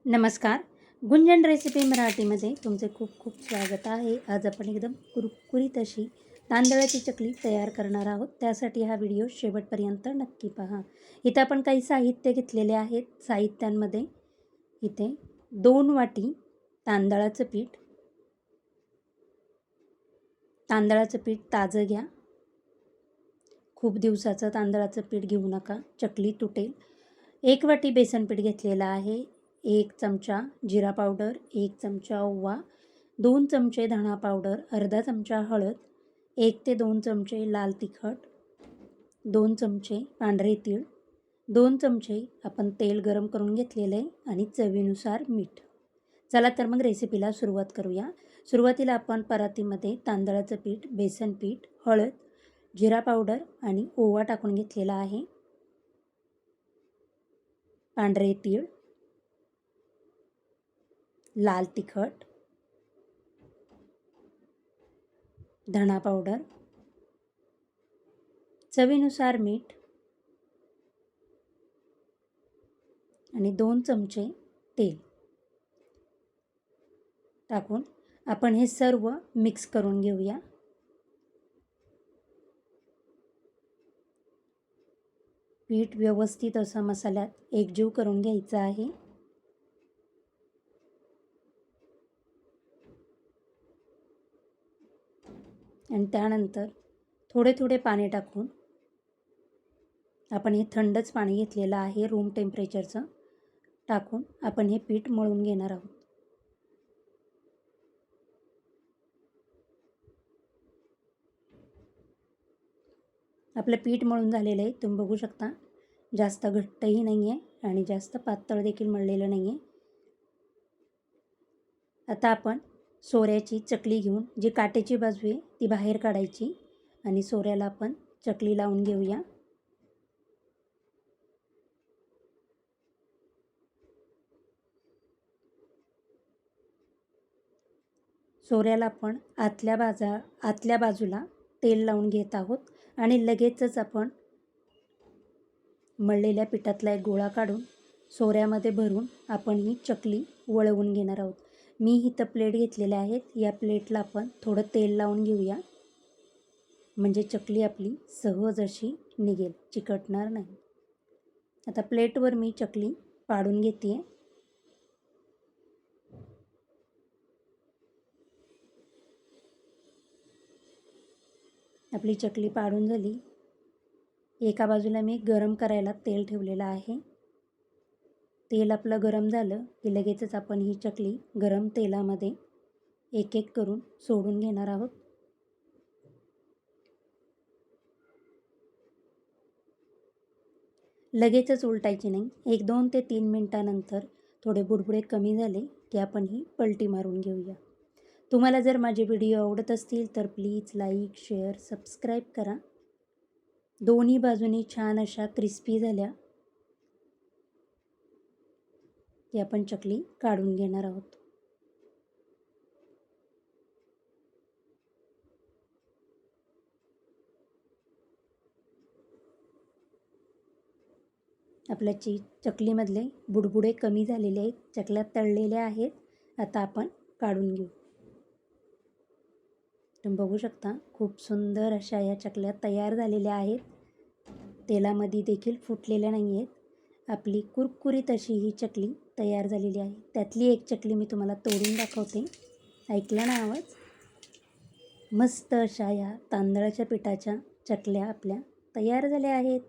नमस्कार. गुंजन रेसिपी मराठीमध्ये तुमचे खूप खूप स्वागत आहे. आज आपण एकदम कुरकुरीत अशी तांदळाची चकली तयार करणार आहोत. त्यासाठी हा व्हिडिओ शेवटपर्यंत नक्की पहा. इथं आपण काही साहित्य घेतलेले आहेत. साहित्यांमध्ये इथे 2 वाटी तांदळाचं पीठ. तांदळाचं पीठ ताजं घ्या. खूप दिवसाचं तांदळाचं पीठ घेऊ नका, चकली तुटेल. 1 वाटी बेसन पीठ घेतलेलं आहे. 1 चमचा जिरा पावडर, 1 चमचा ओवा, 2 चमचे धणा पावडर, अर्धा चमचा हळद, 1 ते 2 चमचे लाल तिखट, 2 चमचे पांढरे तीळ, 2 चमचे आपण तेल गरम करून घेतलेले आणि चवीनुसार मीठ. चला तर मग रेसिपीला सुरुवात करूया. सुरुवातीला आपण परातीमध्ये तांदळाचं पीठ, बेसन पीठ, हळद, जिरा पावडर आणि ओवा टाकून घेतलेला आहे. पांढरे तीळ, लाल तिखट, धणा पावडर, चवीनुसार मीठ आणि 2 चमचे तेल टाकून आपण हे सर्व मिक्स करून घेऊया. पीठ व्यवस्थित असं मसाल्यात एकजीव करून घ्यायचं आहे. आणि त्यानंतर थोडे थोडे पाणी टाकून आपण हे थंडच पाणी घेतलेलं आहे, रूम टेम्परेचरचं, टाकून आपण हे पीठ मळून घेणार आहोत. आपलं पीठ मळून झालेलं आहे. तुम्ही बघू शकता, जास्त घट्टही नाही आहे आणि जास्त पातळ देखील मळलेलं नाही आहे. आता आपण सोऱ्याची चकली घेऊन जी काटेची बाजू आहे ती बाहेर काढायची आणि सोऱ्याला आपण चकली लावून घेऊया. सोऱ्याला आपण आतल्या बाजूला तेल लावून घेत आहोत आणि लगेचच आपण मळलेल्या पिठातला एक गोळा काढून सोऱ्यामध्ये भरून आपण ही चकली वळवून घेणार आहोत. मी इथं प्लेट घेतलेल्या आहेत. या प्लेटला आपण थोडं तेल लावून घेऊया, म्हणजे चकली आपली सहज अशी निघेल, चिकटणार नाही. आता प्लेटवर मी चकली पाडून घेते. आपली चकली पाडून झाली. एका बाजूला मी गरम करायला तेल ठेवलेलं आहे. तेल आपलं गरम झालं की लगेचच आपण ही चकली गरम तेलामध्ये एक एक करून सोडून घेणार आहोत. लगेचच उलटायची नाही. 1-2 ते 3 मिनटानंतर थोडे बुडबुडे कमी झाले की आपण ही पलटी मारून घेऊया. तुम्हाला जर माझे व्हिडिओ आवडत असतील तर प्लीज लाईक, शेअर, सबस्क्राईब करा. दोन्ही बाजूनी छान अशा क्रिस्पी झाल्या की आपण चकली काढून घेणार आहोत. आपल्या चकलीमधले बुडबुडे कमी झालेले आहेत, चकल्या तळलेल्या आहेत. आता आपण काढून घेऊ. तुम्ही बघू शकता, खूप सुंदर अशा या चकल्या तयार झालेल्या आहेत. तेलामध्ये देखील फुटलेल्या नाही आहेत. आपली कुरकुरीत अशी ही चकली तयार झालेली आहे. त्यातली एक चकली मी तुम्हाला तोडून दाखवते. ऐकला ना आवाज? मस्त अशा या तांदळाच्या पिठाच्या चकल्या आपल्या तयार झाल्या आहेत.